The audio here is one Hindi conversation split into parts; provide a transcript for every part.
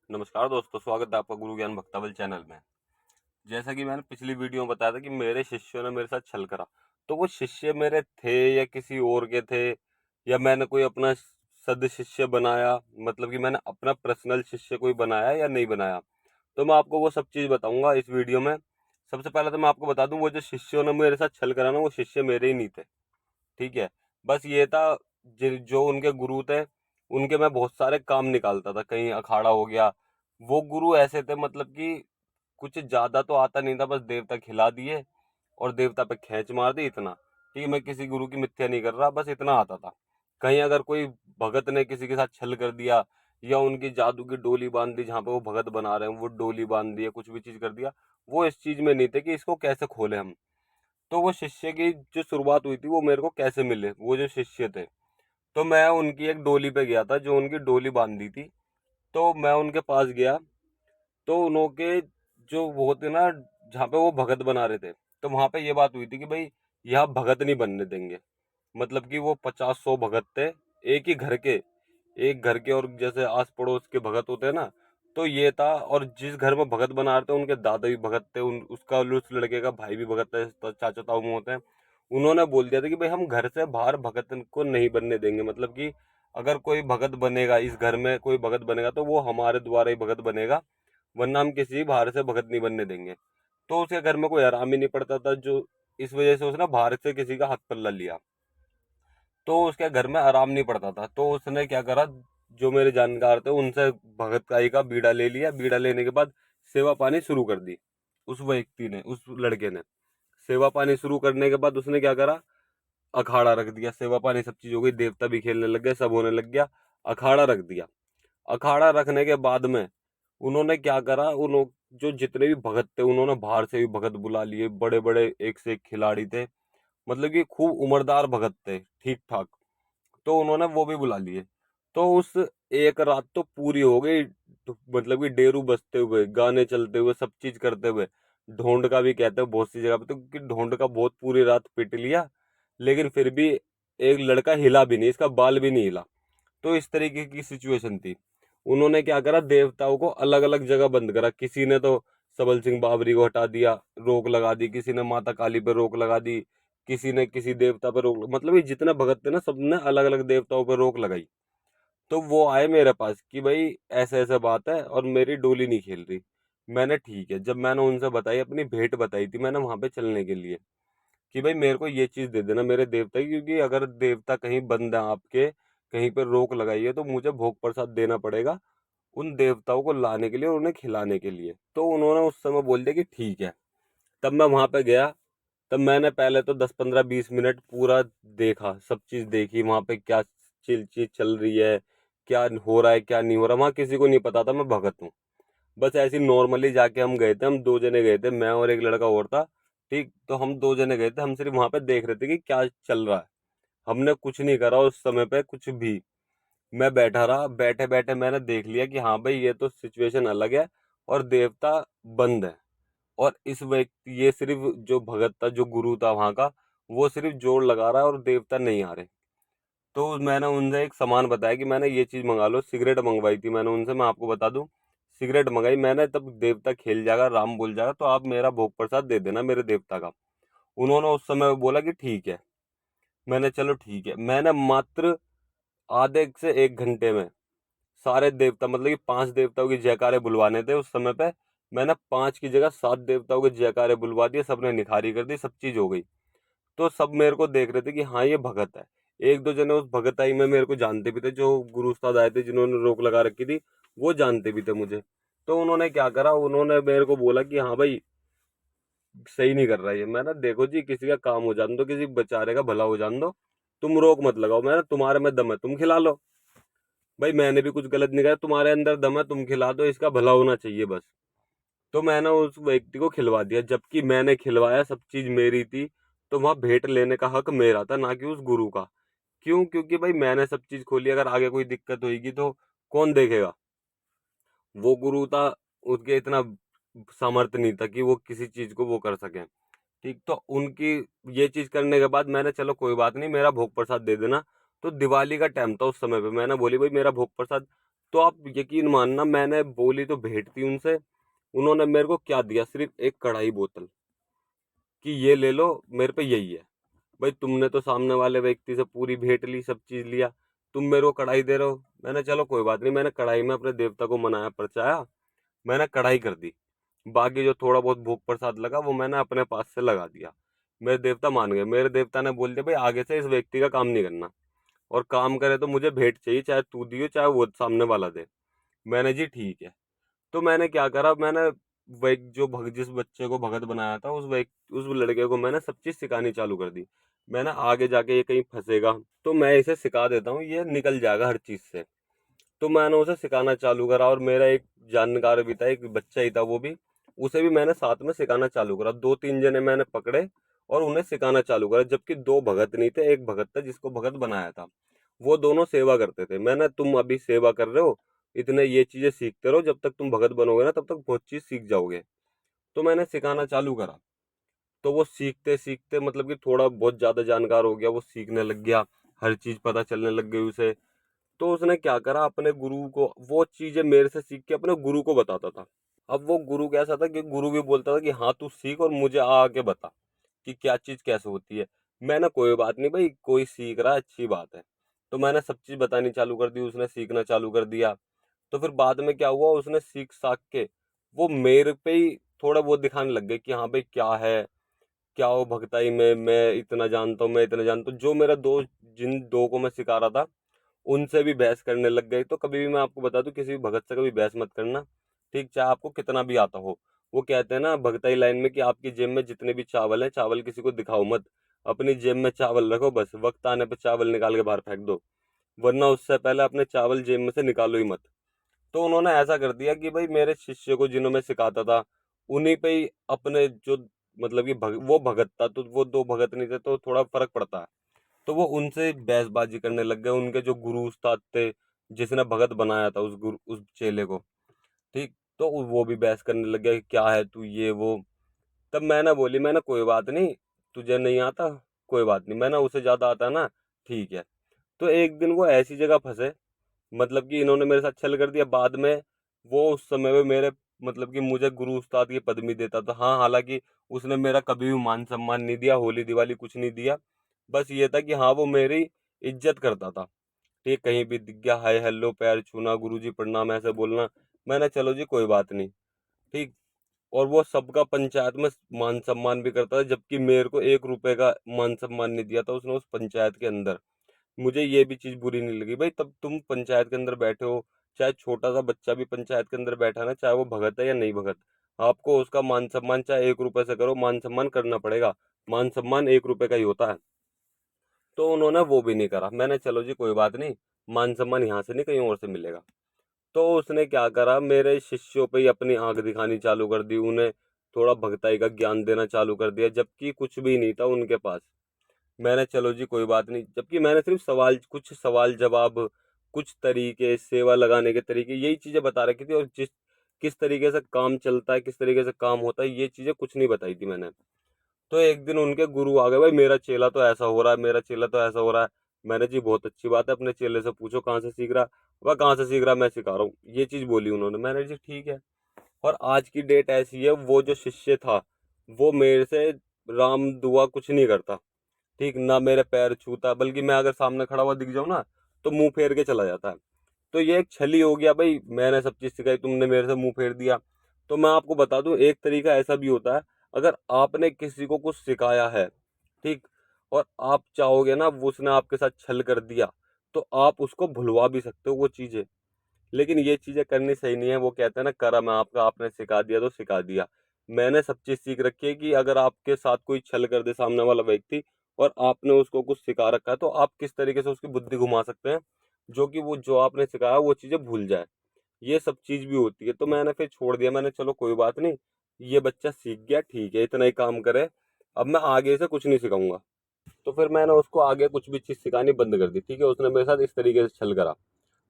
नमस्कार दोस्तों, स्वागत है आपका गुरु ज्ञान भक्तावल चैनल में। जैसा कि मैंने पिछली वीडियो में बताया था कि मेरे शिष्यों ने मेरे साथ छल करा, तो वो शिष्य मेरे थे या किसी और के थे, या मैंने कोई अपना सद शिष्य बनाया, मतलब कि मैंने अपना पर्सनल शिष्य कोई बनाया या नहीं बनाया। तो मैं आपको वो सब चीज़ बताऊंगा इस वीडियो में। सबसे पहले तो मैं आपको बता दूं, वो जो शिष्यों ने मेरे साथ छल करा ना, वो शिष्य मेरे ही नहीं थे। ठीक है। बस ये था, जो उनके गुरु थे, उनके मैं बहुत सारे काम निकालता था। कहीं अखाड़ा हो गया, वो गुरु ऐसे थे, मतलब कि कुछ ज्यादा तो आता नहीं था, बस देवता खिला दिए और देवता पे खींच मार दी, इतना। ठीक है, मैं किसी गुरु की मिथ्या नहीं कर रहा, बस इतना आता था। कहीं अगर कोई भगत ने किसी के साथ छल कर दिया, या उनकी जादू की डोली बांध दी, जहाँ पे वो भगत बना रहे हैं वो डोली बांध दी, या कुछ भी चीज कर दिया, वो इस चीज में नहीं थे कि इसको कैसे खोले हम। तो वो शिष्य की जो शुरुआत हुई थी, वो मेरे को कैसे मिले, वो जो शिष्य थे, तो मैं उनकी एक डोली पे गया था, जो उनकी डोली बांधी थी। तो मैं उनके पास गया, तो उनके जो वो थे ना, जहाँ पे वो भगत बना रहे थे, तो वहां पे ये बात हुई थी कि भाई यहाँ भगत नहीं बनने देंगे। मतलब कि वो 50-100 भगत थे, एक ही घर के, एक घर के, और जैसे आस पड़ोस के भगत होते हैं ना, तो ये था। और जिस घर में भगत बना रहे थे, उनके दादा भी भगत थे, उसका उस लड़के का भाई भी भगत है, तो चाचा ताऊ में होते हैं। उन्होंने बोल दिया था कि भाई हम घर से बाहर भगत को नहीं बनने देंगे। मतलब कि अगर कोई भगत बनेगा, इस घर में कोई भगत बनेगा, तो वो हमारे द्वारा ही भगत बनेगा, वरना हम किसी बाहर से भगत नहीं बनने देंगे। तो उसके घर में कोई आराम ही नहीं पड़ता था, जो इस वजह से उसने बाहर से किसी का हाथ पल्ला लिया। तो उसके घर में आराम नहीं पड़ता था, तो उसने क्या करा, जो मेरे जानकार थे उनसे भगत काई का बीड़ा ले लिया। बीड़ा लेने के बाद सेवा पानी शुरू कर दी। उस व्यक्ति ने, उस लड़के ने सेवा पानी शुरू करने के बाद उसने क्या करा, अखाड़ा रख दिया। सेवा पानी सब चीज हो गई, देवता भी खेलने लग गए, सब होने लग गया, अखाड़ा रख दिया। अखाड़ा रखने के बाद में उन्होंने क्या करा, उन जो जितने भी भगत थे, उन्होंने बाहर से भी भगत बुला लिए, बड़े बड़े एक से एक खिलाड़ी थे, मतलब कि खूब उम्रदार भगत थे, ठीक ठाक। तो उन्होंने वो भी बुला लिए। तो उस एक रात तो पूरी हो गई, तो मतलब कि डेरू बजते हुए, गाने चलते हुए, सब चीज करते हुए। ढोंड का भी कहते हैं बहुत सी जगह पे, तो कि ढोंड का बहुत पूरी रात पिट लिया, लेकिन फिर भी एक लड़का हिला भी नहीं, इसका बाल भी नहीं हिला। तो इस तरीके की सिचुएशन थी। उन्होंने क्या करा, देवताओं को अलग अलग जगह बंद करा। किसी ने तो सबल सिंह बाबरी को हटा दिया, रोक लगा दी। किसी ने माता काली पे रोक लगा दी। किसी ने किसी देवता पर रोक, मतलब ये जितने भगत थे ना, सबने अलग अलग देवताओं पर रोक लगाई। तो वो आए मेरे पास कि भाई ऐसे ऐसे बात है, और मेरी डोली नहीं खेल रही। मैंने ठीक है, जब मैंने उनसे बताई, अपनी भेंट बताई थी मैंने वहां पे चलने के लिए, कि भाई मेरे को ये चीज दे देना मेरे देवता की, क्योंकि अगर देवता कहीं बंद है आपके, कहीं पर रोक लगाई है, तो मुझे भोग प्रसाद देना पड़ेगा उन देवताओं को लाने के लिए और उन्हें खिलाने के लिए। तो उन्होंने उस समय बोल दिया कि ठीक है। तब मैं वहां पे गया। तब मैंने पहले तो 10-15-20 मिनट पूरा देखा, सब चीज देखी, वहां पे क्या चीज चल रही है, क्या हो रहा है, क्या नहीं हो रहा। वहां किसी को नहीं पता था मैं भगत हूँ। बस ऐसे ही नॉर्मली जाके हम गए थे, हम दो जने गए थे, मैं और एक लड़का और था। ठीक, तो हम दो जने गए थे, हम सिर्फ वहां पे देख रहे थे कि क्या चल रहा है। हमने कुछ नहीं करा उस समय पे, कुछ भी। मैं बैठा रहा, बैठे बैठे मैंने देख लिया कि हाँ भाई ये तो सिचुएशन अलग है, और देवता बंद है। और इस व्यक्ति, ये सिर्फ जो भगत था, जो गुरु था वहां का, वो सिर्फ जोर लगा रहा है और देवता नहीं आ रहे। तो मैंने उनसे एक सामान बताया कि मैंने ये चीज मंगा लो। सिगरेट मंगवाई थी मैंने उनसे, मैं आपको बता दूं। सिगरेट मंगाई मैंने, तब देवता खेल जाएगा, राम बोल जाएगा, तो आप मेरा भोग प्रसाद दे देना मेरे देवता का। उन्होंने उस समय बोला कि ठीक है। मैंने चलो ठीक है। मैंने मात्र आधे से 1 घंटे में सारे देवता, मतलब कि 5 देवताओं की जयकारे बुलवाने थे उस समय पे, मैंने 5 की जगह 7 देवताओं के जयकारे बुलवा दिए, सबने निखारी कर दी, सब चीज हो गई। तो सब मेरे को देख रहे थे कि हाँ ये भगत है। एक दो जने उस भगताई में मेरे को जानते भी थे, जो गुरु उस्ताद आए थे जिन्होंने रोक लगा रखी थी, वो जानते भी थे मुझे। तो उन्होंने क्या करा, उन्होंने मेरे को बोला कि हाँ भाई सही नहीं कर रहा है ये। मैंने, देखो जी, किसी का काम हो जान दो, किसी बेचारे का भला हो जान दो, तुम रोक मत लगाओ। मैंने, तुम्हारे में दम है तुम खिला लो, भाई मैंने भी कुछ गलत नहीं करा, तुम्हारे अंदर दम है तुम खिला दो, इसका भला होना चाहिए बस। तो मैंने उस व्यक्ति को खिलवा दिया, जबकि मैंने खिलवाया, सब चीज मेरी थी। तो वहां भेंट लेने का हक मेरा था, ना कि उस गुरु का। क्यों? क्योंकि भाई मैंने सब चीज खोली, अगर आगे कोई दिक्कत होगी तो कौन देखेगा? वो गुरु था, उसके इतना सामर्थ्य नहीं था कि वो किसी चीज को वो कर सके। ठीक, तो उनकी ये चीज करने के बाद मैंने, चलो कोई बात नहीं, मेरा भोग प्रसाद दे देना। तो दिवाली का टाइम था उस समय पे, मैंने बोली भाई मेरा भोग प्रसाद तो आप यकीन मानना, मैंने बोली तो भेंट थी उनसे, उन्होंने मेरे को क्या दिया, सिर्फ एक कढ़ाई बोतल, कि ये ले लो, मेरे पे यही है। भाई तुमने तो सामने वाले व्यक्ति से पूरी भेंट ली, सब चीज लिया, तुम मेरे को कढ़ाई दे रहे हो। मैंने चलो कोई बात नहीं, मैंने कढ़ाई में अपने देवता को मनाया परचाया, मैंने कढ़ाई कर दी। बाकी जो थोड़ा बहुत भोग प्रसाद लगा वो मैंने अपने पास से लगा दिया। मेरे देवता मान गए, मेरे देवता ने बोल दिया भाई आगे से इस व्यक्ति का काम नहीं करना, और काम करे तो मुझे भेंट चाहिए, चाहे तू दियो चाहे वो सामने वाला दे। मैंने जी ठीक है। तो मैंने क्या करा, मैंने वह जो जिस बच्चे को भगत बनाया था उस लड़के को मैंने सब चीज सिखानी चालू कर दी। मैंने आगे जाके ये कहीं फंसेगा तो मैं इसे सिखा देता हूँ, ये निकल जाएगा हर चीज से। तो मैंने उसे सिखाना चालू करा, और मेरा एक जानकार भी था, एक बच्चा ही था वो भी, उसे भी मैंने साथ में सिखाना चालू करा। 2-3 जने मैंने पकड़े और उन्हें सिखाना चालू करा, जबकि 2 भगत नहीं थे, एक भगत था जिसको भगत बनाया था। वो दोनों सेवा करते थे। मैंने, तुम अभी सेवा कर रहे हो, इतने ये चीजें सीखते रहो, जब तक तुम भगत बनोगे ना तब तक बहुत चीज सीख जाओगे। तो मैंने सिखाना चालू करा। तो वो सीखते सीखते मतलब कि थोड़ा बहुत ज्यादा जानकार हो गया, वो सीखने लग गया, हर चीज पता चलने लग गई उसे। तो उसने क्या करा, अपने गुरु को वो चीजें मेरे से सीख के अपने गुरु को बताता था। अब वो गुरु कैसा था कि गुरु भी बोलता था कि हाँ तू सीख और मुझे आके बता कि क्या चीज कैसे होती है। मैंने कोई बात नहीं भाई, कोई सीख रहा है अच्छी बात है। तो मैंने सब चीज बतानी चालू कर दी, उसने सीखना चालू कर दिया। तो फिर बाद में क्या हुआ, उसने सीख साख के वो मेरे पे ही थोड़ा वो दिखाने लग गए कि हाँ भाई क्या है, क्या हो भगताई में, मैं इतना जानता हूँ, मैं इतना जानता हूँ। जो मेरा दोस्त, जिन दो को मैं सिखा रहा था, उनसे भी बहस करने लग गए। तो कभी भी मैं आपको बता दूं, किसी भी भगत से कभी बहस मत करना, ठीक, चाहे आपको कितना भी आता हो। वो कहते हैं ना भगताई लाइन में कि आपकी जेब में जितने भी चावल हैं, चावल किसी को दिखाओ मत, अपनी जेब में चावल रखो, बस वक्त आने पर चावल निकाल के बाहर फेंक दो, वरना उससे पहले अपने चावल जेब में से निकालो ही मत। तो उन्होंने ऐसा कर दिया कि भाई मेरे शिष्य को जिन्हों मैं सिखाता था, उन्हीं पे ही अपने जो मतलब कि वो भगत था, तो वो 2 भगत नहीं थे, तो थोड़ा फर्क पड़ता है। तो वो उनसे बहसबाजी करने लग गए, उनके जो गुरु उस्ताद थे, जिसने भगत बनाया था उस चेले को, ठीक। तो वो भी बहस करने लग गया कि क्या है तू, ये वो। तब मैंने बोली, मैंने कोई बात नहीं, तुझे नहीं आता कोई बात नहीं, मैंने उसे ज्यादा आता ना, ठीक है। तो एक दिन वो ऐसी जगह फंसे, मतलब कि इन्होंने मेरे साथ छल कर दिया। बाद में वो उस समय में मेरे मतलब कि मुझे गुरु उस्ताद की पदवी देता था। हाँ, हालांकि उसने मेरा कभी भी मान सम्मान नहीं दिया, होली दिवाली कुछ नहीं दिया। बस ये था कि हाँ वो मेरी इज्जत करता था, ठीक। कहीं भी दिख गया, हाय हेलो, पैर छूना, गुरुजी प्रणाम, ऐसे बोलना। मैंने चलो जी कोई बात नहीं, ठीक। और वो सबका पंचायत में मान सम्मान भी करता था, जबकि मेरे को 1 रुपए का मान सम्मान नहीं दिया था उसने उस पंचायत के अंदर। मुझे ये भी चीज बुरी नहीं लगी भाई, तब तुम पंचायत के अंदर बैठे हो, चाहे छोटा सा बच्चा भी पंचायत के अंदर बैठा है ना, चाहे वो भगत है या नहीं भगत, आपको उसका मान सम्मान चाहे 1 रुपए से करो, मान सम्मान करना पड़ेगा। मान सम्मान 1 रुपए का ही होता है। तो उन्होंने वो भी नहीं करा। मैंने चलो जी कोई बात नहीं, मान सम्मान यहाँ से नहीं कहीं और से मिलेगा। तो उसने क्या करा, मेरे शिष्यों पे ही अपनी आंख दिखानी चालू कर दी, उन्हें थोड़ा भगताई का ज्ञान देना चालू कर दिया, जबकि कुछ भी नहीं था उनके पास। मैंने चलो जी कोई बात नहीं, जबकि मैंने सिर्फ कुछ सवाल जवाब, कुछ तरीके, सेवा लगाने के तरीके, यही चीजें बता रखी थी। और किस तरीके से काम चलता है, किस तरीके से काम होता है, ये चीजें कुछ नहीं बताई थी मैंने। तो एक दिन उनके गुरु आ गए, भाई मेरा चेला तो ऐसा हो रहा है, मेरा चेला तो ऐसा हो रहा है। मैंने जी बहुत अच्छी बात है, अपने चेले से पूछो कहाँ से सीख रहा है। वह कहाँ से सीख रहा है, मैं सिखा रहा हूँ, ये चीज बोली उन्होंने। मैंने जी ठीक है। और आज की डेट ऐसी है, वो जो शिष्य था वो मेरे से राम दुआ कुछ नहीं करता, ठीक ना, मेरे पैर छूता, बल्कि मैं अगर सामने खड़ा हुआ दिख जाऊं ना तो मुंह फेर के चला जाता है। तो ये एक छली हो गया भाई, मैंने सब चीज सिखाई, तुमने मेरे से मुंह फेर दिया। तो मैं आपको बता दूं, एक तरीका ऐसा भी होता है, अगर आपने किसी को कुछ सिखाया है, ठीक, और आप चाहोगे ना वो उसने आपके साथ छल कर दिया, तो आप उसको भुलवा भी सकते हो वो चीजें। लेकिन ये चीजें करनी सही नहीं है। वो कहते हैं ना, कर्म है आपका, आपने सिखा दिया तो सिखा दिया। मैंने सब चीज सीख रखी है कि अगर आपके साथ कोई छल कर दे सामने वाला व्यक्ति, और आपने उसको कुछ सिखा रखा है, तो आप किस तरीके से उसकी बुद्धि घुमा सकते हैं, जो कि वो जो आपने सिखाया वो चीजें भूल जाए। ये सब चीज भी होती है। तो मैंने फिर छोड़ दिया, मैंने चलो कोई बात नहीं, ये बच्चा सीख गया, ठीक है, इतना ही काम करे, अब मैं आगे से कुछ नहीं सिखाऊंगा। तो फिर मैंने उसको आगे कुछ भी चीज सिखानी बंद कर दी, ठीक है। उसने मेरे साथ इस तरीके से छल करा।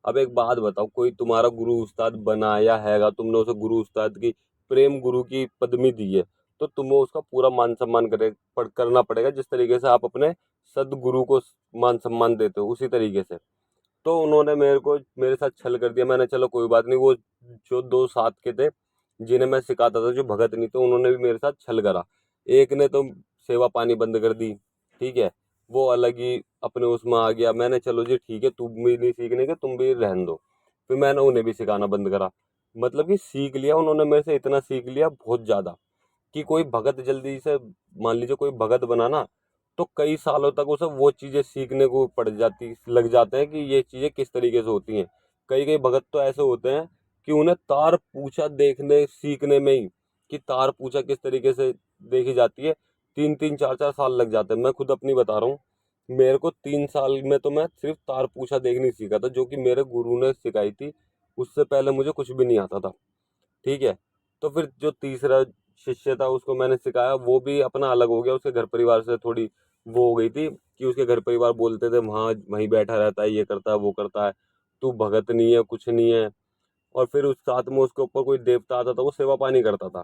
अब एक बात बताओ, कोई तुम्हारा गुरु उस्ताद बनाया हैगा, तुमने उसे गुरु उस्ताद की, प्रेम गुरु की पदवी दी है, तो तुम्हें उसका पूरा मान सम्मान करना पड़ेगा, जिस तरीके से आप अपने सदगुरु को मान सम्मान देते हो उसी तरीके से। तो उन्होंने मेरे साथ छल कर दिया। मैंने चलो कोई बात नहीं, वो जो 2 साथ के थे जिन्हें मैं सिखाता था, जो भगत नहीं थे, उन्होंने भी मेरे साथ छल करा। एक ने तो सेवा पानी बंद कर दी, ठीक है, वो अलग ही अपने उसमें आ गया। मैंने चलो जी ठीक है, तुम भी नहीं सीखने के, तुम भी रहने दो। फिर मैंने उन्हें भी सिखाना बंद करा। मतलब कि सीख लिया उन्होंने मेरे से, इतना सीख लिया बहुत ज्यादा कि कोई भगत जल्दी से, मान लीजिए कोई भगत बना ना, तो कई सालों तक उसे वो चीजें सीखने को पड़ जाती, लग जाते हैं कि ये चीजें किस तरीके से होती हैं। कई कई भगत तो ऐसे होते हैं कि उन्हें तार पूछा देखने सीखने में ही, कि तार पूछा किस तरीके से देखी जाती है, 3 3 4 4 साल लग जाते हैं। मैं खुद अपनी बता रहा हूँ, मेरे को 3 साल में तो मैं सिर्फ तार पूछा देखनी सीखा था, जो कि मेरे गुरु ने सिखाई थी। उससे पहले मुझे कुछ भी नहीं आता था, ठीक है। तो फिर जो तीसरा शिष्य था उसको मैंने सिखाया, वो भी अपना अलग हो गया। उसके घर परिवार से थोड़ी वो हो गई थी कि उसके घर परिवार बोलते थे वहाँ वहीं बैठा रहता है, ये करता है वो करता है, तू भगत नहीं है, कुछ नहीं है। और फिर उस साथ में उसके ऊपर कोई देवता आता था, वो सेवा पानी करता था,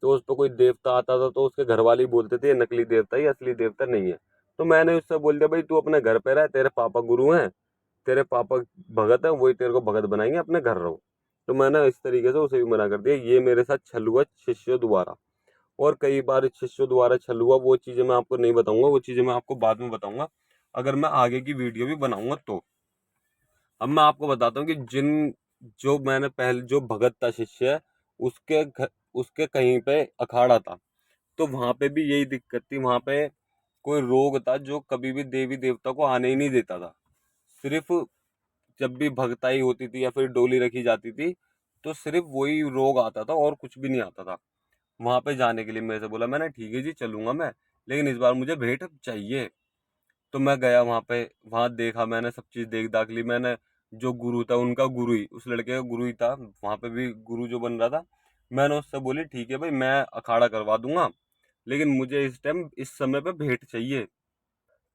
तो उस पर कोई देवता आता था तो उसके घर वाले ही बोलते थे ये नकली देवता है, ये असली देवता नहीं है। तो मैंने उससे बोल दिया भाई तू अपने घर पे रह, तेरे पापा गुरु हैं, तेरे पापा भगत है, वही तेरे को भगत बनाएंगे, अपने घर रहो। तो मैंने इस तरीके से उसे भी मना कर दिया। ये मेरे साथ छल हुआ शिष्यों द्वारा। और कई बार शिष्यों द्वारा छल हुआ, वो चीजें मैं आपको नहीं बताऊंगा, वो चीजें मैं आपको बाद में बताऊंगा, अगर मैं आगे की वीडियो भी बनाऊंगा तो। अब मैं आपको बताता हूँ कि जो मैंने पहले जो भगत था शिष्य है, उसके कहीं पे अखाड़ा था, तो वहां पे भी यही दिक्कत थी। वहां पे कोई रोग था जो कभी भी देवी देवता को आने ही नहीं देता था। सिर्फ जब भी भगताई होती थी या फिर डोली रखी जाती थी, तो सिर्फ वही रोग आता था और कुछ भी नहीं आता था। वहां पे जाने के लिए मेरे से बोला, मैंने ठीक है जी चलूंगा मैं, लेकिन इस बार मुझे भेंट चाहिए। तो मैं गया वहां पे, वहां देखा मैंने, सब चीज देख दाख ली मैंने। जो गुरु था उनका गुरु ही, उस लड़के का गुरु ही था, वहां पे भी गुरु जो बन रहा था। मैंने उससे बोली ठीक है भाई मैं अखाड़ा करवा दूंगा, लेकिन मुझे इस टाइम इस समय पे भेंट चाहिए,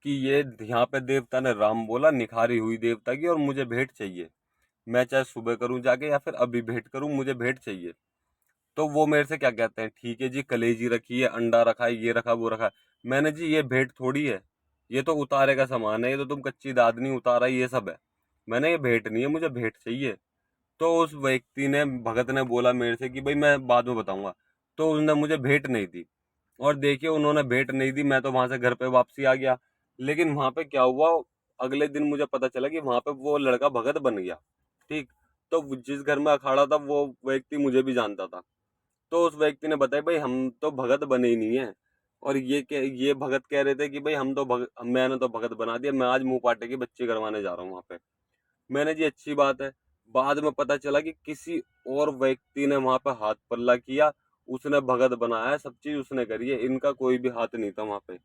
कि ये यहाँ पे देवता ने राम बोला, निखारी हुई देवता की, और मुझे भेंट चाहिए। मैं चाहे सुबह करूं जाके या फिर अभी भेंट करूं, मुझे भेंट चाहिए। तो वो मेरे से क्या कहते हैं, ठीक है जी कलेजी रखी है, अंडा रखा है, ये रखा वो रखा है। मैंने जी ये भेंट थोड़ी है, ये तो उतारे का सामान है, ये तो तुम कच्ची दादनी उतारा ये सब है। मैंने ये भेंट नहीं है, मुझे भेंट चाहिए। तो उस व्यक्ति ने, भगत ने बोला मेरे से कि भाई मैं बाद में बताऊंगा। तो उसने मुझे भेंट नहीं दी, और देखिए उन्होंने भेंट नहीं दी, मैं तो वहां से घर पे वापसी आ गया। लेकिन वहां पे क्या हुआ, अगले दिन मुझे पता चला कि वहां पे वो लड़का भगत बन गया, ठीक। तो जिस घर में अखाड़ा था वो व्यक्ति मुझे भी जानता था। तो उस व्यक्ति ने बताया भाई हम तो भगत बने ही नहीं है, और ये भगत कह रहे थे कि भाई हम तो भगत, मैंने तो भगत बना दिया, मैं आज मुंह पाटे की बच्ची करवाने जा रहा हूँ वहां पे। मैंने जी अच्छी बात है। बाद में पता चला कि किसी और व्यक्ति ने वहां पे हाथ पल्ला किया, उसने भगत बनाया है, सब चीज उसने करी है, इनका कोई भी हाथ नहीं था वहां पे।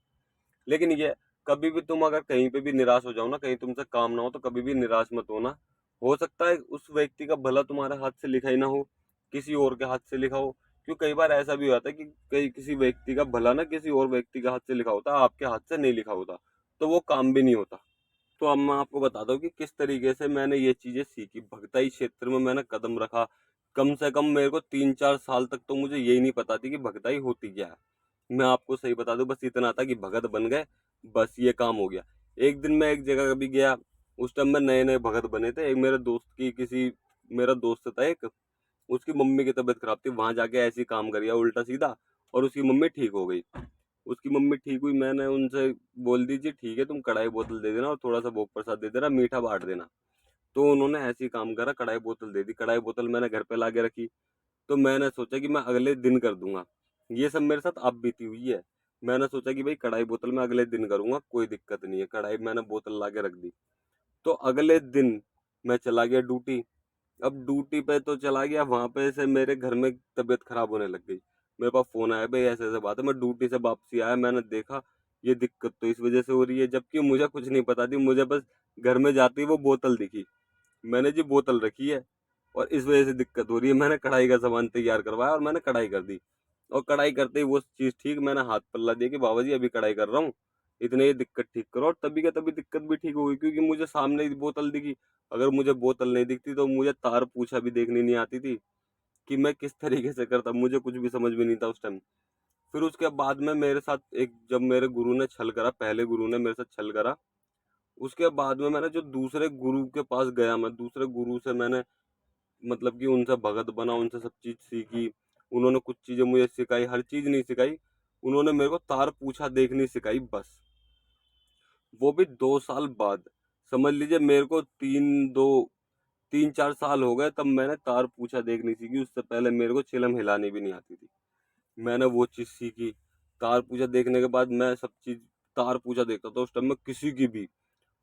लेकिन ये, कभी भी तुम अगर कहीं पे भी निराश हो जाओ ना, कहीं तुमसे काम ना हो, तो कभी भी निराश मत होना। हो सकता है उस व्यक्ति का भला तुम्हारे हाथ से लिखा ही ना हो, किसी और के हाथ से लिखा हो। क्यों, कई बार ऐसा भी होता है कि कई किसी व्यक्ति का भला ना किसी और व्यक्ति के हाथ से लिखा होता है, आपके हाथ से नहीं लिखा होता, तो वो काम भी नहीं होता। तो अब मैं आपको बताता हूँ कि किस तरीके से मैंने ये चीजें सीखी, भगताई क्षेत्र में मैंने कदम रखा। कम से कम मेरे को 3 4 साल तक तो मुझे यही नहीं पता थी कि भगताई होती क्या है। मैं आपको सही बता दूं, बस इतना था कि भगत बन गए, बस ये काम हो गया। एक दिन मैं एक जगह कभी गया, उस टाइम में नए नए भगत बने थे। एक मेरे दोस्त की किसी, मेरा दोस्त था एक, उसकी मम्मी की तबीयत खराब थी, वहां जाके ऐसे ही काम कर गया उल्टा सीधा, और उसकी मम्मी ठीक हो गई। उसकी मम्मी ठीक हुई, मैंने उनसे बोल दीजिए ठीक है तुम कढ़ाई बोतल दे देना और थोड़ा सा भोग प्रसाद दे देना, मीठा बांट देना। तो उन्होंने ऐसे ही काम करा, कढ़ाई बोतल दे दी। कढ़ाई बोतल मैंने घर पे ला के रखी। तो मैंने सोचा कि मैं अगले दिन कर दूंगा। ये सब मेरे साथ अब बीती हुई है। मैंने सोचा कि भाई कढ़ाई बोतल मैं अगले दिन करूंगा, कोई दिक्कत नहीं है। कढ़ाई मैंने बोतल ला के रख दी। तो अगले दिन मैं चला गया ड्यूटी। अब ड्यूटी पे तो चला गया, वहां पे से मेरे घर में तबीयत खराब होने लग गई। मेरे पास फोन आया, भाई ऐसे ऐसे बात है। मैं ड्यूटी से वापसी आया, मैंने देखा ये दिक्कत तो इस वजह से हो रही है, जबकि मुझे कुछ नहीं पता थी। मुझे बस घर में जाते ही वो बोतल दिखी, मैंने जी बोतल रखी है और इस वजह से दिक्कत हो रही है। मैंने कढ़ाई का सामान तैयार करवाया और मैंने कढ़ाई कर दी। और कढ़ाई करते ही वो चीज ठीक, मैंने हाथ पल्ला दिया कि बाबा जी अभी कढ़ाई कर रहा हूँ, इतने ये दिक्कत ठीक करो। और तभी का तभी दिक्कत भी ठीक हो गई, क्योंकि मुझे सामने ही बोतल दिखी। अगर मुझे बोतल नहीं दिखती तो मुझे तार पूछा भी देखनी नहीं आती थी कि मैं किस तरीके से करता, मुझे कुछ भी समझ में नहीं था उस टाइम। फिर उसके बाद में मेरे साथ एक, जब मेरे गुरु ने छल करा, पहले गुरु ने मेरे साथ छल करा, उसके बाद में मैंने जो दूसरे गुरु के पास गया, मैं दूसरे गुरु से मैंने मतलब कि उनसे भगत बना, उनसे सब चीज़ सीखी। उन्होंने कुछ चीज़ें मुझे सिखाई, हर चीज़ नहीं सिखाई। उन्होंने मेरे को तार पूछा देखनी सिखाई बस। वो भी 2 साल बाद। समझ लीजिए मेरे को 3-4 साल हो गए तब मैंने तार पूछा देखनी सीखी। उससे पहले मेरे को चिलम हिलानी भी नहीं आती थी। मैंने वो चीज़ सीखी। तार पूजा देखने के बाद मैं सब चीज़ तार पूजा देखता था उस टाइम में, किसी की भी,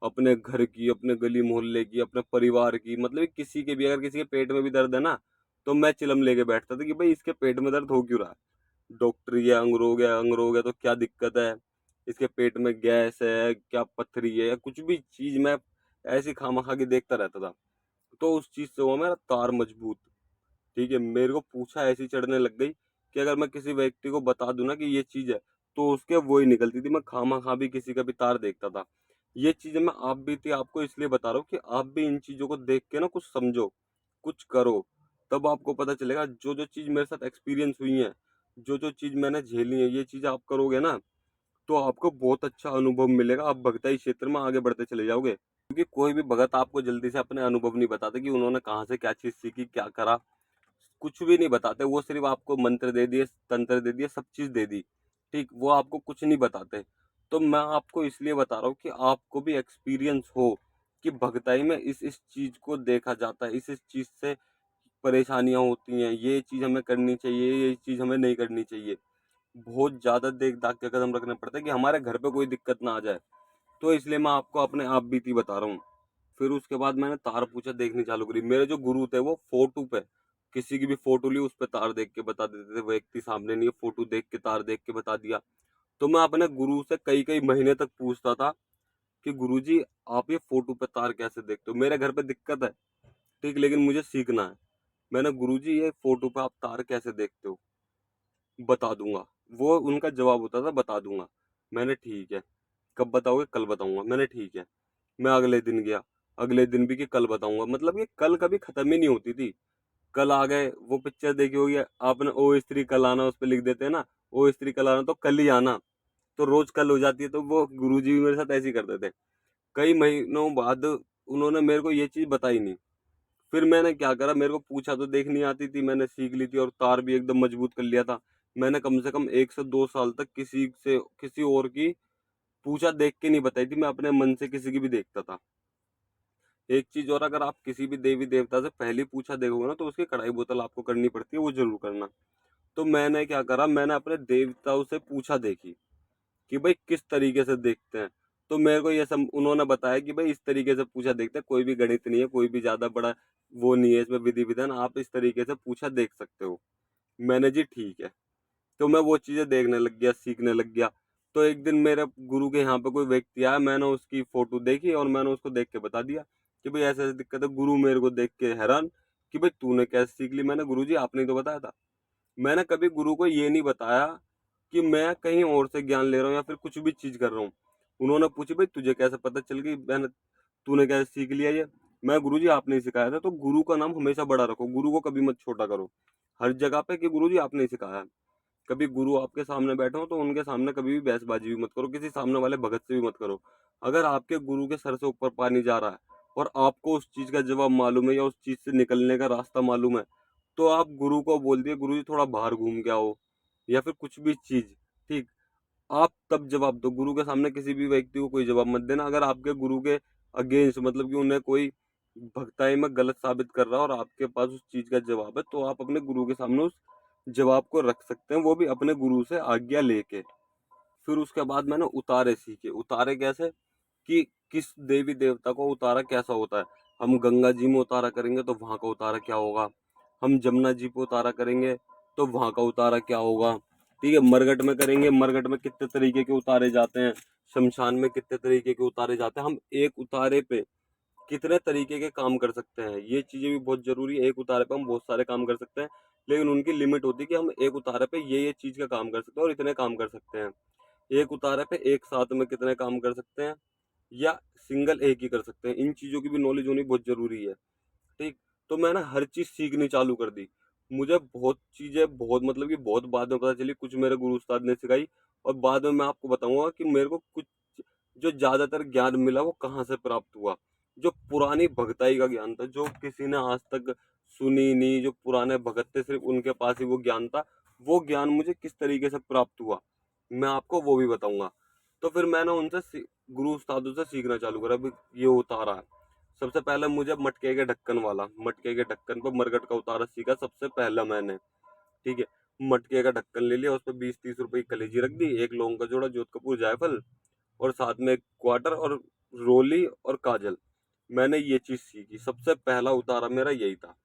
अपने घर की, अपने गली मोहल्ले की, अपने परिवार की, मतलब किसी के भी, अगर किसी के पेट में भी दर्द है ना, तो मैं चिलम लेके बैठता था कि भाई इसके पेट में दर्द हो क्यों रहा है। डॉक्टर, ये अंग रोग है तो क्या दिक्कत है, इसके पेट में गैस है, क्या पथरी है, कुछ भी चीज मैं ऐसी खामा की देखता रहता था। तो उस चीज से हुआ मेरा तार मजबूत। ठीक है, मेरे को पूछा ऐसी चढ़ने लग गई कि अगर मैं किसी व्यक्ति को बता दूं ना कि ये चीज है, तो उसके वो ही निकलती थी। मैं खामा भी किसी का भी तार देखता था। ये चीजें मैं आप भी थी आपको इसलिए बता रहा हूँ कि आप भी इन चीजों को देख के ना कुछ समझो, कुछ करो। तब आपको पता चलेगा, जो जो चीज मेरे साथ एक्सपीरियंस हुई है, जो जो चीज मैंने झेली है, ये चीज आप करोगे ना तो आपको बहुत अच्छा अनुभव मिलेगा। आप भगताई क्षेत्र में आगे बढ़ते चले जाओगे, क्योंकि कोई भी भगत आपको जल्दी से अपने अनुभव नहीं बताते कि उन्होंने कहाँ से क्या चीज सीखी, क्या करा। कुछ भी नहीं बताते, वो सिर्फ आपको मंत्र दे दिए, तंत्र दे दिए, सब चीज दे दी। ठीक, वो आपको कुछ नहीं बताते। तो मैं आपको इसलिए बता रहा हूँ कि आपको भी एक्सपीरियंस हो कि भगताई में इस चीज को देखा जाता है, इस चीज से परेशानियां होती हैं, ये चीज हमें करनी चाहिए, ये चीज हमें नहीं करनी चाहिए। बहुत ज्यादा देख दाख के कदम रखने पड़ते हैं कि हमारे घर पे कोई दिक्कत ना आ जाए। तो इसलिए मैं आपको अपने आप बीती बता रहा हूँ। फिर उसके बाद मैंने तार पूछा देखनी चालू करी। मेरे जो गुरु थे वो फोटो पे, किसी की भी फोटो ली, उस पे तार देख के बता देते थे। व्यक्ति सामने नहीं है, फोटो देख के, तार देख के बता दिया। तो मैं अपने गुरु से कई कई महीने तक पूछता था कि गुरुजी आप ये फोटो पे तार कैसे देखते हो, मेरे घर पे दिक्कत है, ठीक, लेकिन मुझे सीखना है। मैंने गुरुजी ये फोटो पे आप तार कैसे देखते हो, बता दूंगा। वो उनका जवाब होता था बता दूंगा। मैंने ठीक है, कब बताओगे, कल बताऊंगा। मैंने ठीक है। मैं अगले दिन गया, अगले दिन भी कि कल बताऊंगा। मतलब ये कल कभी खत्म ही नहीं होती थी। कल आ गए, वो पिक्चर देखी होगी आपने, ओ स्त्री कल आना, उस पर लिख देते हैं ना, ओ स्त्री कल आना, तो कल ही आना। तो रोज कल हो जाती है। तो वो गुरुजी भी मेरे साथ ऐसे ही करते थे। कई महीनों बाद उन्होंने मेरे को ये चीज बताई नहीं। फिर मैंने क्या करा, मेरे को पूछा तो देखनी आती थी, मैंने सीख ली थी और तार भी एकदम मजबूत कर लिया था। मैंने कम से कम 1 से 2 साल तक किसी और की पूछा देख के नहीं बताई थी, मैं अपने मन से किसी की भी देखता था। एक चीज और, अगर आप किसी भी देवी देवता से पहली पूछा देखोगे ना तो उसकी कढ़ाई बोतल आपको करनी पड़ती है, वो जरूर करना। तो मैंने क्या करा, मैंने अपने देवताओं से पूछा देखी कि भाई किस तरीके से देखते हैं। तो मेरे को ये सब उन्होंने बताया कि भाई इस तरीके से पूछा देखते हैं, कोई भी गणित नहीं है, कोई भी ज्यादा बड़ा वो नहीं है इसमें विधि विधान, आप इस तरीके से पूछा देख सकते हो। मैंने जी ठीक है। तो मैं वो चीजें देखने लग गया, सीखने लग गया। तो एक दिन मेरे गुरु के यहाँ पे कोई व्यक्ति आया, मैंने उसकी फोटो देखी और मैंने उसको देख के बता दिया कि भाई ऐसे ऐसे दिक्कत है। गुरु मेरे को देख के हैरान कि भाई तूने कैसे सीख ली। मैंने, गुरु जी आपने ही तो बताया था। मैंने कभी गुरु को ये नहीं बताया कि मैं कहीं और से ज्ञान ले रहा हूँ या फिर कुछ भी चीज कर रहा हूँ। उन्होंने पूछी भाई तुझे कैसे पता चल गई, मैंने, तूने कैसे सीख लिया ये। मैं, गुरु जी आपने ही सिखाया था। तो गुरु का नाम हमेशा बड़ा रखो, गुरु को कभी मत छोटा करो हर जगह पे कि गुरु जी आपने ही सिखाया है। कभी गुरु आपके सामने बैठे हो तो उनके सामने कभी भी बहसबाजी भी मत करो, किसी सामने वाले भगत से भी मत करो। अगर आपके गुरु के सर से ऊपर पानी जा रहा है और आपको उस चीज का जवाब मालूम है या उस चीज से निकलने का रास्ता मालूम है, तो आप गुरु को बोल दिए गुरु जी थोड़ा बाहर घूम के आओ, या फिर कुछ भी चीज। ठीक, आप तब जवाब दो। गुरु के सामने किसी भी व्यक्ति को कोई जवाब मत देना। अगर आपके गुरु के अगेंस्ट, मतलब कि उन्हें कोई भक्ताई में गलत साबित कर रहा है और आपके पास उस चीज का जवाब है, तो आप अपने गुरु के सामने उस जवाब को रख सकते हैं, वो भी अपने गुरु से आज्ञा लेके। फिर उसके बाद मैंने उतारे सीखे। उतारे कैसे, कि किस देवी देवता को उतारा कैसा होता है। हम गंगा जी में उतारा करेंगे तो वहां का उतारा क्या होगा, हम जमुना जी पे उतारा करेंगे तो वहां का उतारा क्या होगा। ठीक है, मरघट में करेंगे, मरघट में कितने तरीके के उतारे जाते हैं, शमशान में कितने तरीके के उतारे जाते हैं, हम एक उतारे पे कितने तरीके के काम कर सकते हैं, ये चीजें भी बहुत जरूरी है। एक उतारे पे हम बहुत सारे काम कर सकते हैं, लेकिन उनकी लिमिट होती है कि हम एक उतारे पे ये चीज का काम कर सकते हैं और इतने काम कर सकते हैं। एक उतारे पे एक साथ में कितने काम कर सकते हैं, या सिंगल एक ही कर सकते हैं, इन चीजों की भी नॉलेज होनी बहुत जरूरी है। ठीक, तो मैंने हर चीज सीखनी चालू कर दी। मुझे बहुत चीजें, बहुत मतलब कि बहुत बाद में पता चली, कुछ मेरे गुरु उस्ताद ने सिखाई। और बाद में मैं आपको बताऊंगा कि मेरे को कुछ जो ज्यादातर ज्ञान मिला वो कहाँ से प्राप्त हुआ? जो पुरानी भगताई का ज्ञान था, जो किसी ने आज तक सुनी नहीं, जो पुराने भगत थे सिर्फ उनके पास ही वो ज्ञान था, वो ज्ञान मुझे किस तरीके से प्राप्त हुआ, मैं आपको वो भी बताऊंगा। तो फिर मैंने उनसे गुरु उस्तादों से सीखना चालू करा। भी ये उतारा है, सबसे पहले मुझे मटके के ढक्कन वाला, मटके के ढक्कन पर मरकट का उतारा सीखा सबसे पहला मैंने। ठीक है, मटके का ढक्कन ले लिया, उस पर 20-30 रुपए की कलेजी रख दी, एक लौंग का जोड़ा, जोध कपूर, जायफल, और साथ में एक क्वार्टर और रोली और काजल। मैंने ये चीज सीखी, सबसे पहला उतारा मेरा यही था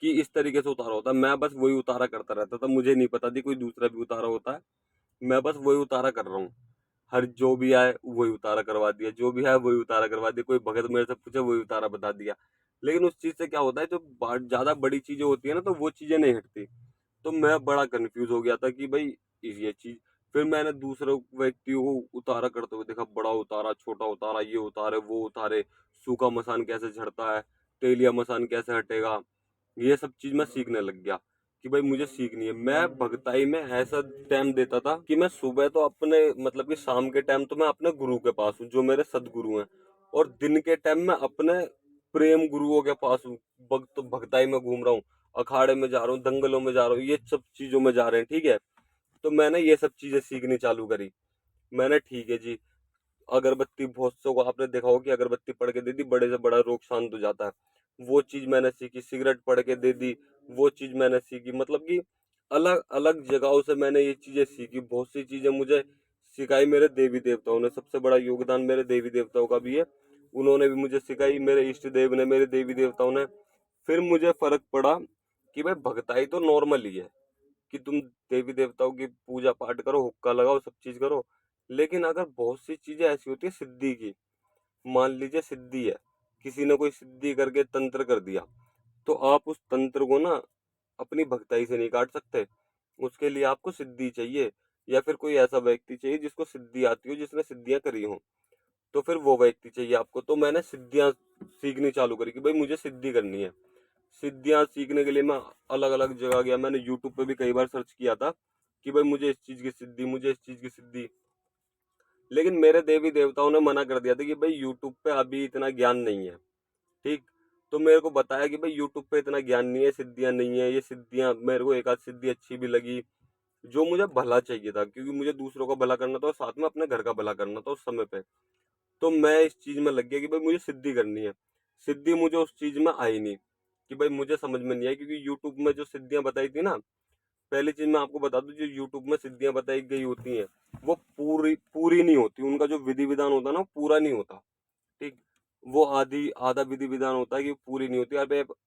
कि इस तरीके से उतारा होता है। मैं बस वही उतारा करता रहता था, मुझे नहीं पता थी कोई दूसरा भी उतारा होता है। मैं बस वही उतारा कर रहा हूँ, हर जो भी आए वही उतारा करवा दिया, जो भी आए वही उतारा करवा दिया, कोई भगत मेरे से पूछे वही उतारा बता दिया। लेकिन उस चीज से क्या होता है, जो ज्यादा बड़ी चीजें होती है ना, तो वो चीजें नहीं हटती। तो मैं बड़ा कंफ्यूज हो गया था कि भाई ये चीज। फिर मैंने दूसरे व्यक्तियों को उतारा करते हुए देखा, बड़ा उतारा, छोटा उतारा, ये उतारे, वो उतारे, सूखा मसान कैसे झड़ता है, तेलिया मसान कैसे हटेगा, ये सब चीज मैं सीखने लग गया कि भाई मुझे सीखनी है। मैं भगताई में ऐसा टाइम देता था कि मैं सुबह तो अपने मतलब कि शाम के टाइम तो मैं अपने गुरु के पास हूँ, जो मेरे सदगुरु हैं, और दिन के टाइम में अपने प्रेम गुरुओं के पास हूँ। भक्त भगताई में घूम रहा हूँ, अखाड़े में जा रहा हूँ, दंगलों में जा रहा हूँ, ये सब चीजों में जा रहे हैं। ठीक है, तो मैंने ये सब चीजें सीखनी चालू करी। मैंने ठीक है जी, अगरबत्ती, बहुत सौ को आपने देखा होगा कि अगरबत्ती पड़ के दे दी, बड़े से बड़ा रोग शांत हो जाता है, वो चीज मैंने सीखी। सिगरेट पड़ के दे दी, वो चीज मैंने सीखी। मतलब कि अलग अलग जगहों से मैंने ये चीजें सीखी। बहुत सी चीजें मुझे सिखाई मेरे देवी देवताओं ने, सबसे बड़ा योगदान मेरे देवी देवताओं का भी है। उन्होंने भी मुझे सिखाई, मेरे इष्ट देव ने, मेरे देवी देवताओं ने। फिर मुझे फर्क पड़ा कि भाई भगताई तो नॉर्मल ही है, कि तुम देवी देवताओं की पूजा पाठ करो, हुक्का लगाओ, सब चीज करो। लेकिन अगर बहुत सी चीजें ऐसी होती है सिद्धि की, मान लीजिए सिद्धि है, किसी ने कोई सिद्धि करके तंत्र कर दिया, तो आप उस तंत्र को ना अपनी भगताई से नहीं काट सकते। उसके लिए आपको सिद्धि चाहिए, या फिर कोई ऐसा व्यक्ति चाहिए जिसको सिद्धि आती हो, जिसने सिद्धियां करी हो, तो फिर वो व्यक्ति चाहिए आपको। तो मैंने सिद्धियां सीखनी चालू करी कि भाई मुझे सिद्धि करनी है। सिद्धियां सीखने के लिए मैं अलग अलग जगह गया, मैंने यूट्यूब पे भी कई बार सर्च किया था कि भाई मुझे इस चीज की सिद्धि, मुझे इस चीज की सिद्धि। लेकिन मेरे देवी देवताओं ने मना कर दिया था कि भाई यूट्यूब पे अभी इतना ज्ञान नहीं है। ठीक, तो मेरे को बताया कि भाई यूट्यूब पे इतना ज्ञान नहीं है, सिद्धियां नहीं है। ये सिद्धियां, मेरे को एक आध सिद्धि अच्छी भी लगी, जो मुझे भला चाहिए था, क्योंकि मुझे दूसरों का भला करना था और साथ में अपने घर का भला करना था उस समय पे। तो मैं इस चीज में लग गया कि भाई मुझे सिद्धि करनी है। सिद्धि मुझे उस चीज में आई नहीं, कि भाई मुझे समझ में नहीं आई, क्योंकि यूट्यूब में जो सिद्धियां बताई थी ना, पहली चीज मैं आपको बता दूं, जो यूट्यूब में सिद्धियां बताई गई होती हैं, वो पूरी पूरी नहीं होती। उनका जो विधि विधान होता है ना, वो पूरा नहीं होता। ठीक, वो आधी आधा विधि विधान होता है कि पूरी नहीं होती।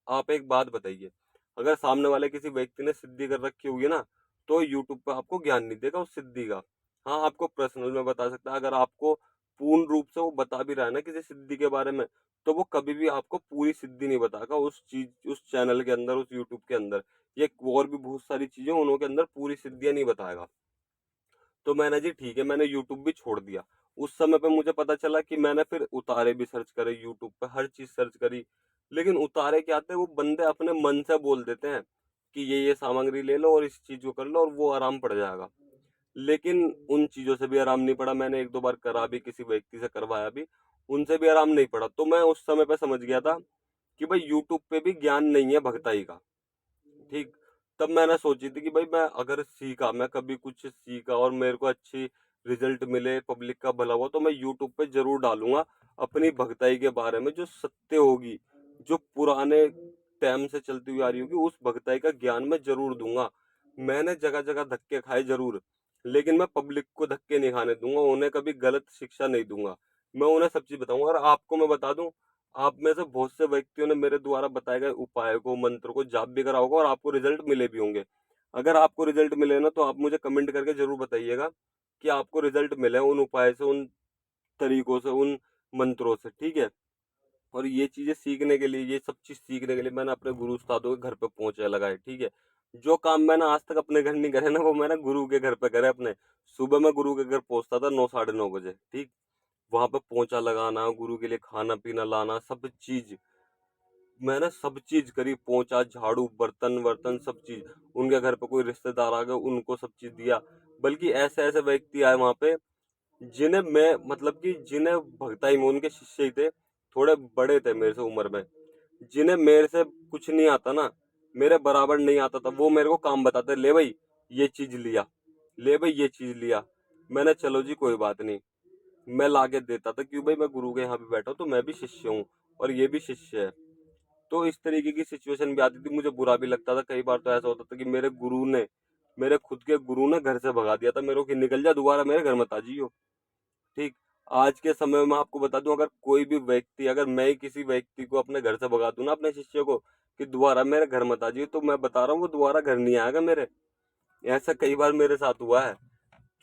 आप एक बात बताइए, अगर सामने वाले किसी व्यक्ति ने सिद्धि कर रखी होगी ना, तो यूट्यूब पे आपको ज्ञान नहीं देगा उस सिद्धि का। हाँ, आपको पर्सनल में बता सकता है। अगर आपको पूर्ण रूप से वो बता भी रहा है ना किसी सिद्धि के बारे में, तो वो कभी भी आपको पूरी सिद्धि नहीं बताएगा उस चीज, उस चैनल के अंदर, उस यूट्यूब के अंदर। ये और भी बहुत सारी चीजें उनके अंदर पूरी सिद्धियां नहीं बताएगा। तो मैंने जी ठीक है, मैंने यूट्यूब भी छोड़ दिया। उस समय पे मुझे पता चला कि मैंने फिर उतारे भी सर्च करे, यूट्यूब पे हर चीज सर्च करी। लेकिन उतारे क्या आते हैं, वो बंदे अपने मन से बोल देते हैं कि ये सामग्री ले लो और इस चीज को कर लो और वो आराम पड़ जाएगा। लेकिन उन चीजों से भी आराम नहीं पड़ा। मैंने एक दो बार करा भी, किसी व्यक्ति से करवाया भी, उनसे भी आराम नहीं पड़ा। तो मैं उस समय पे समझ गया था कि भाई यूट्यूब पे भी ज्ञान नहीं है भगताई का। ठीक, तब मैंने सोची थी कि भाई मैं अगर सीखा, मैं कभी कुछ सीखा और मेरे को अच्छी रिजल्ट मिले, पब्लिक का भला हुआ, तो मैं यूट्यूब पे जरूर डालूंगा अपनी भगताई के बारे में, जो सत्य होगी, जो पुराने टाइम से चलती हुई आ रही होगी, उस भगताई का ज्ञान मैं जरूर दूंगा। मैंने जगह जगह धक्के खाए जरूर, लेकिन मैं पब्लिक को धक्के नहीं खाने दूंगा, उन्हें कभी गलत शिक्षा नहीं दूंगा। मैं उन्हें सब चीज बताऊंगा। और आपको मैं बता दूं, आप में से बहुत से व्यक्तियों ने मेरे द्वारा बताए गए उपाय को, मंत्र को जाप भी करा होगा और आपको रिजल्ट मिले भी होंगे। अगर आपको रिजल्ट मिले ना, तो आप मुझे कमेंट करके जरूर बताइएगा कि आपको रिजल्ट मिले उन उपाय से, उन तरीकों से, उन मंत्रों से। ठीक है, और ये चीजें सीखने के लिए, ये सब चीज सीखने के लिए मैंने अपने गुरु उस्तादों के घर पे पहुंचे लगाए। ठीक है, जो काम मैंने आज तक अपने घर नहीं करे ना, वो मैंने गुरु के घर पे करे अपने। सुबह मैं गुरु के घर पहुंचता था 9 साढ़े 9 बजे। ठीक, वहां पे पोंछा लगाना, गुरु के लिए खाना पीना लाना, सब चीज मैंने सब चीज करी। पोंछा, झाड़ू, बर्तन वर्तन, सब चीज। उनके घर पे कोई रिश्तेदार आ गए, उनको सब चीज दिया। बल्कि ऐसे ऐसे व्यक्ति आए वहां पे जिन्हें मैं मतलब कि जिन्हें भगताई में उनके शिष्य ही थे, थोड़े बड़े थे मेरे से उम्र में, जिन्हें मेरे से कुछ नहीं आता ना, मेरे बराबर नहीं आता था, वो मेरे को काम बताते, ले भाई ये चीज लिया, ले भाई ये चीज लिया। मैंने चलो जी कोई बात नहीं, मैं लाके देता था, क्यों भाई मैं गुरु के यहाँ पे बैठा हूँ तो मैं भी शिष्य हूँ और ये भी शिष्य है। तो इस तरीके की सिचुएशन भी आती थी, मुझे बुरा भी लगता था। कई बार तो ऐसा होता था कि मेरे खुद के गुरु ने घर से भगा दिया था मेरे को कि निकल जा, दोबारा मेरे घर मत आ जाइयो। ठीक। आज के समय में आपको बता दूं, अगर कोई भी व्यक्ति, अगर मैं ही किसी व्यक्ति को अपने घर से भगा दूं ना, अपने शिष्य को, कि दोबारा मेरे घर मत आ जाइए, तो मैं बता रहा हूँ वो दोबारा घर नहीं आएगा मेरे। ऐसा कई बार मेरे साथ हुआ है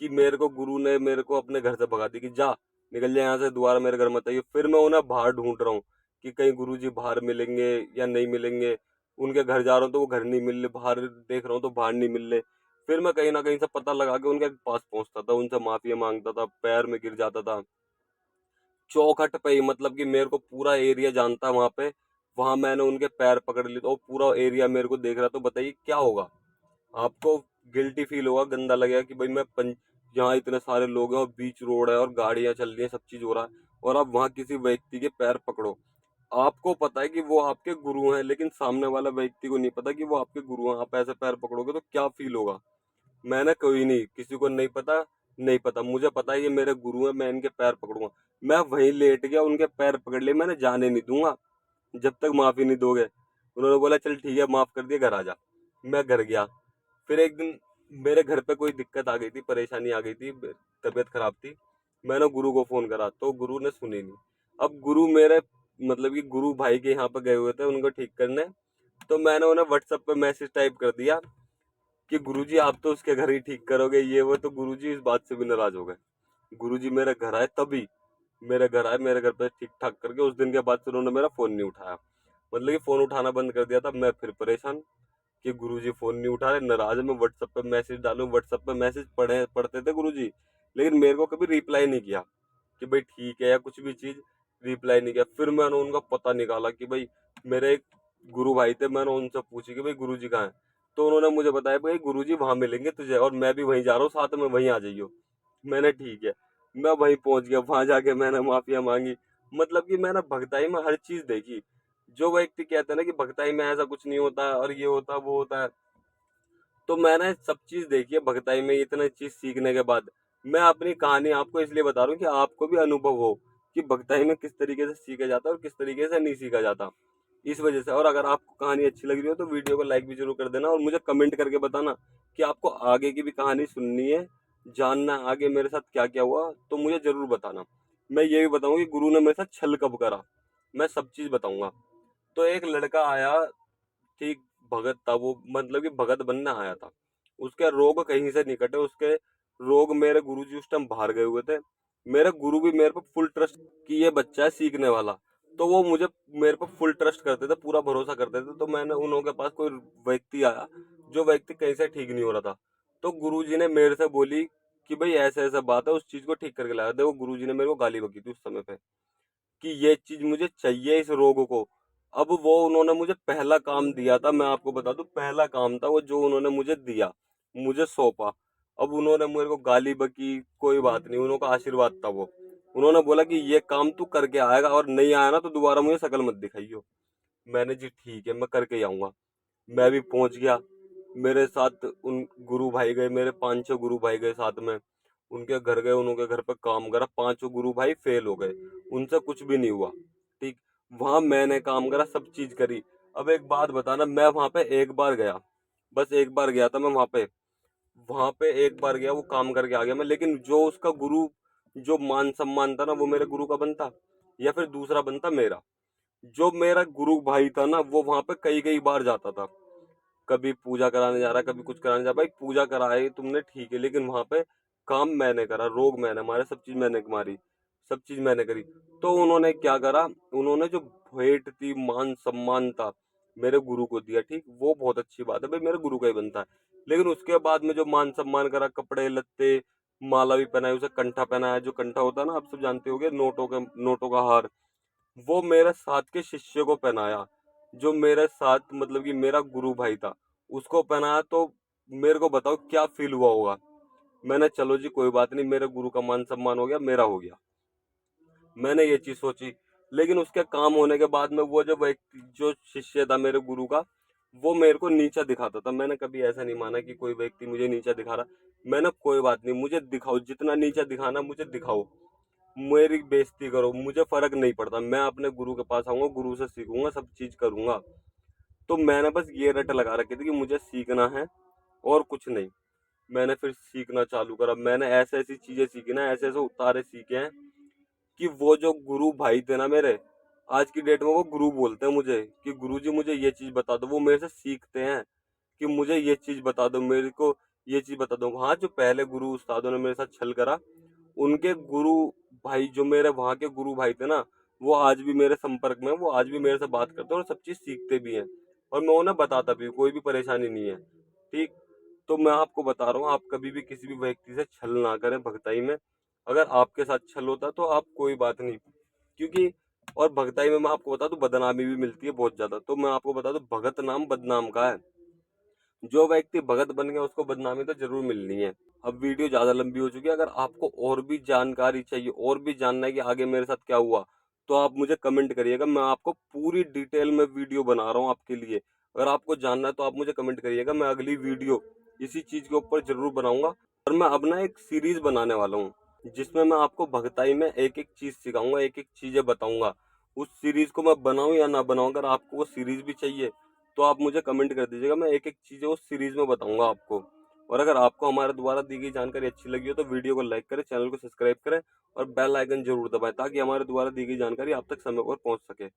कि मेरे को गुरु ने मेरे को अपने घर से भगा दी कि जा निकल जाए यहाँ से, दोबारा मेरे घर मत आइए। फिर मैं उन्हें बाहर ढूंढ रहा हूँ कि कहीं गुरुजी बाहर मिलेंगे या नहीं मिलेंगे। उनके घर जा रहा हूँ तो वो घर नहीं मिल रहे, बाहर देख रहा हूँ तो बाहर नहीं मिल रहे। फिर मैं कहीं ना कहीं से पता लगा के उनके पास पहुंचता था, उनसे माफी मांगता था, पैर में गिर जाता था चौखट पे ही, मतलब कि मेरे को पूरा एरिया जानता वहां पे। वहां मैंने उनके पैर पकड़ लिए तो पूरा एरिया मेरे को देख रहा, तो बताइए क्या होगा आपको? गिल्टी फील होगा, गंदा लगेगा कि भाई यहाँ इतने सारे लोग हैं और बीच रोड है और गाड़ियां चल रही हैं, सब चीज हो रहा है, और आप वहां किसी व्यक्ति के पैर पकड़ो। आपको पता है कि वो आपके गुरु हैं, लेकिन सामने वाला व्यक्ति को नहीं पता कि वो आपके गुरु हैं। आप ऐसे पैर पकड़ोगे तो क्या फील होगा? मैंने कोई नहीं, किसी को नहीं पता, नहीं पता, मुझे पता है ये मेरे गुरु हैं, मैं इनके पैर पकड़ूंगा। मैं वहीं लेट गया, उनके पैर पकड़ लिए, मैंने जाने नहीं दूंगा जब तक माफी नहीं दोगे। उन्होंने बोला चल ठीक है माफ कर दिया, घर आ जा। मैं घर गया। फिर एक दिन मेरे घर पे कोई दिक्कत आ गई थी, परेशानी आ गई थी, तबीयत खराब थी। मैंने गुरु को फोन करा तो गुरु ने सुनी नहीं। अब गुरु मेरे मतलब कि गुरु भाई के यहाँ पे गए हुए थे उनको ठीक करने। तो मैंने उन्हें व्हाट्सएप पे मैसेज टाइप कर दिया कि गुरुजी आप तो उसके घर ही ठीक करोगे ये वो। तो गुरुजी इस बात से भी नाराज हो गए। गुरुजी मेरे घर आए, तभी मेरे घर आए, मेरे घर पे ठीक ठाक करके उस दिन के बाद से उन्होंने मेरा फोन नहीं उठाया, मतलब कि फोन उठाना बंद कर दिया था। मैं फिर परेशान कि गुरुजी फोन नहीं उठा रहे, नाराज है। मैं व्हाट्सएप पे मैसेज डालूं, व्हाट्सएप पे मैसेज पढ़ते थे गुरुजी, लेकिन मेरे को कभी रिप्लाई नहीं किया कि भाई ठीक है या कुछ भी चीज, रिप्लाई नहीं किया। फिर मैंने उनका पता निकाला कि भाई मेरे एक गुरु भाई थे, मैंने उनसे पूछी कि भाई गुरुजी कहाँ है। तो उन्होंने मुझे बताया भाई गुरुजी वहां मिलेंगे तुझे, और मैं भी वहीं जा रहा हूँ, साथ में वहीं आ जाइयो। मैंने ठीक है, मैं वहीं पहुंच गया। वहां जाके मैंने माफिया मांगी, मतलब कि मैंने भगताई में हर चीज देखी। जो व्यक्ति कहते हैं ना कि भगताई में ऐसा कुछ नहीं होता और ये होता वो होता है, तो मैंने सब चीज देखी है भगताई में। इतने चीज सीखने के बाद मैं अपनी कहानी आपको इसलिए बता रहा हूँ कि आपको भी अनुभव हो कि भगताई में किस तरीके से सीखा जाता है और किस तरीके से नहीं सीखा जाता, इस वजह से। और अगर आपको कहानी अच्छी लग रही हो तो वीडियो को लाइक भी जरूर कर देना, और मुझे कमेंट करके बताना कि आपको आगे की भी कहानी सुननी है, जानना है आगे मेरे साथ क्या क्या हुआ, तो मुझे जरूर बताना। मैं ये भी बताऊंगा कि गुरु ने मेरे साथ छल कब करा, मैं सब चीज बताऊंगा। तो एक लड़का आया, ठीक, भगत था वो, मतलब कि भगत बनने आया था। उसके रोग कहीं से नहीं कटे, उसके रोग, मेरे गुरुजी उस टाइम बाहर गए हुए थे। मेरे गुरु भी मेरे पे फुल ट्रस्ट कि ये बच्चा है सीखने वाला, तो वो मुझे मेरे पे फुल ट्रस्ट करते थे, पूरा भरोसा करते थे। तो मैंने उन लोगों के पास, कोई व्यक्ति आया, जो व्यक्ति कहीं से ठीक नहीं हो रहा था, तो गुरुजी ने मेरे से बोली कि भाई ऐसे ऐसा बात है, उस चीज को ठीक करके लाया। देखो गुरुजी ने मेरे को गाली बकी थी उस समय पे कि ये चीज मुझे चाहिए इस रोग को। अब वो उन्होंने मुझे पहला काम दिया था, मैं आपको बता दूं, पहला काम था वो जो उन्होंने मुझे दिया, मुझे सौंपा। अब उन्होंने मेरे को गाली बकी, कोई बात नहीं, उन्होंने का आशीर्वाद था वो। उन्होंने बोला कि ये काम तू करके आएगा, और नहीं आया ना तो दोबारा मुझे शकल मत दिखाइयो। मैंने जी ठीक है, मैं करके ही आऊंगा। मैं भी पहुंच गया। मेरे साथ उन गुरु भाई गए, मेरे 5-6 गुरु भाई गए साथ में। उनके घर गए, उनके घर पे काम करा, 5 गुरु भाई फेल हो गए, उनसे कुछ भी नहीं हुआ। ठीक। वहां मैंने काम करा, सब चीज करी। अब एक बात बताना, मैं वहां पे एक बार गया, बस एक बार गया था मैं वहां पे एक बार गया, वो काम करके आ गया मैं। लेकिन जो उसका गुरु, जो मान सम्मान था ना, वो मेरे गुरु का बनता या फिर दूसरा बनता मेरा। जो मेरा गुरु भाई था ना, वो वहां पे कई कई बार जाता था, कभी पूजा कराने जा रहा, कभी कुछ कराने जा। भाई पूजा कराई तुमने ठीक है, लेकिन वहां पे काम मैंने करा, रोग मैंने मारे, सब चीज मैंने मारी, सब चीज मैंने करी। तो उन्होंने क्या करा, उन्होंने जो भेंट थी, मान सम्मान था, मेरे गुरु को दिया। ठीक, वो बहुत अच्छी बात है, भाई मेरे गुरु का ही बनता है। लेकिन उसके बाद में जो मान सम्मान करा, कपड़े लत्ते, माला भी पहनाई, उसे कंठा पहनाया, जो कंठा होता है ना, आप सब जानते होंगे, नोटों का हार, वो मेरे साथ के शिष्य को पहनाया। जो मेरे साथ मतलब कि मेरा गुरु भाई था, उसको पहनाया। तो मेरे को बताओ क्या फील हुआ होगा? मैंने चलो जी कोई बात नहीं, मेरे गुरु का मान सम्मान हो गया, मेरा हो गया, मैंने ये चीज सोची। लेकिन उसके काम होने के बाद में वो जो व्यक्ति, जो शिष्य था मेरे गुरु का, वो मेरे को नीचा दिखाता था। मैंने कभी ऐसा नहीं माना कि कोई व्यक्ति मुझे नीचा दिखा रहा। मैंने कोई बात नहीं, मुझे दिखाओ, जितना नीचा दिखाना मुझे दिखाओ, मेरी बेइज्जती करो, मुझे फर्क नहीं पड़ता। मैं अपने गुरु के पास आऊंगा, गुरु से सीखूंगा, सब चीज करूंगा। तो मैंने बस ये रट लगा रखी थी कि मुझे सीखना है और कुछ नहीं। मैंने फिर सीखना चालू करा। मैंने ऐसे ऐसी चीजें सीखी ना, ऐसे ऐसे उतारे सीखे हैं कि वो जो गुरु भाई थे ना मेरे, आज की डेट में वो गुरु बोलते हैं मुझे कि गुरु जी मुझे ये चीज बता दो। वो मेरे से सीखते हैं कि मुझे ये चीज बता दो, मेरे को ये चीज बता दो। हाँ, जो पहले गुरु उस्तादों ने मेरे साथ छल करा, उनके गुरु भाई, जो मेरे वहाँ के गुरु भाई थे ना, वो आज भी मेरे संपर्क में हैं, वो आज भी मेरे से बात करते हैं और सब चीज सीखते भी हैं। और मैं उन्हें बताता भी हूँ, कोई भी परेशानी नहीं है। ठीक। तो मैं आपको बता रहा हूँ, आप कभी भी किसी भी व्यक्ति से छल ना करें भगताई में। अगर आपके साथ छल होता तो आप कोई बात नहीं, क्योंकि और भगताई में मैं आपको बता दूं, बदनामी भी मिलती है बहुत ज्यादा। तो मैं आपको बता दूं, भगत नाम बदनाम का है। जो व्यक्ति भगत बन गया उसको बदनामी तो जरूर मिलनी है। अब वीडियो ज्यादा लंबी हो चुकी है, अगर आपको और भी जानकारी चाहिए, और भी जानना है कि आगे मेरे साथ क्या हुआ, तो आप मुझे कमेंट करिएगा। मैं आपको पूरी डिटेल में वीडियो बना रहा हूँ आपके लिए। अगर आपको जानना है तो आप मुझे कमेंट करिएगा, मैं अगली वीडियो इसी चीज के ऊपर जरूर बनाऊंगा। और मैं अपना एक सीरीज बनाने वाला हूँ, जिसमें मैं आपको भगताई में एक एक चीज सिखाऊंगा, एक एक चीजें बताऊंगा। उस सीरीज को मैं बनाऊं या ना बनाऊं, अगर आपको वो सीरीज भी चाहिए तो आप मुझे कमेंट कर दीजिएगा, मैं एक एक चीज़ उस सीरीज में बताऊंगा आपको। और अगर आपको हमारे द्वारा दी गई जानकारी अच्छी लगी हो तो वीडियो को लाइक करें, चैनल को सब्सक्राइब करें और बेल आइकन जरूर दबाएं, ताकि हमारे द्वारा दी गई जानकारी आप तक समय पर पहुंच सके।